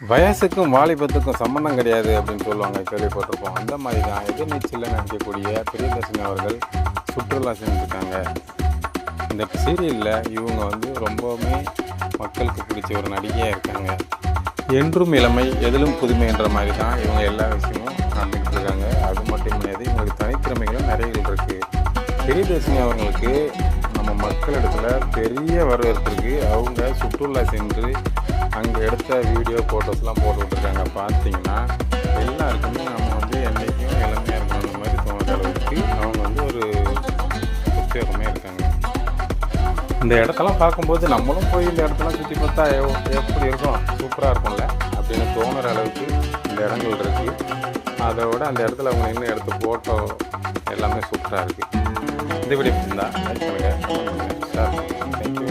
வயசுக்கும் வாலிபத்துக்கும் சம்மந்தம் கிடையாது அப்படின்னு சொல்லுவாங்க, கேள்விப்பட்டிருப்போம். அந்த மாதிரி தான் எதிர்நீச்சலில் நடிக்கக்கூடிய பிரியதர்ஷினி அவர்கள் சுற்றுலா செஞ்சுருக்காங்க. இந்த சீரியலில் இவங்க வந்து ரொம்பவுமே மக்களுக்கு பிடிச்ச ஒரு நடிகையாக இருக்காங்க. என்றும் இளமை எதிலும் புதுமை என்ற மாதிரி தான் இவங்க எல்லா விஷயமும் காமிட்டு இருக்காங்க. அது மட்டும் கிடையாது, இவங்களுக்கு தனித்திறமைகளும் நிறைய இருக்குது. பிரியதர்ஷினி அவர்களுக்கு நம்ம மக்களிடத்தில் பெரிய வரவேற்பு இருக்குது. அவங்க சுற்றுலா சென்று அங்கே எடுத்த வீடியோ ஃபோட்டோஸ்லாம் போட்டு விட்ருக்காங்க. பார்த்தீங்கன்னா எல்லாருக்குமே நம்ம வந்து என்றைக்கும் இளமையாக இருக்கணும் அந்த மாதிரி தோணுற அளவுக்கு அவங்க வந்து ஒரு உத்வேகமாக இருக்காங்க. இந்த இடத்தெல்லாம் பார்க்கும்போது நம்மளும் போய் இந்த இடத்தெல்லாம் சுற்றி பார்த்தா எப்படி இருக்கும், சூப்பராக இருக்கும்ல அப்படின்னு தோணுற அளவுக்கு இந்த இடங்கள் இருக்குது. அதோட அந்த இடத்துல அவங்க நின்று எடுத்த ஃபோட்டோ எல்லாமே சூப்பராக இருக்குது. இந்த வீடியோ பிடிச்சிருந்தா லைக் பண்ணுங்கள், ஷேர் பண்ணுங்கள். தேங்க்யூ.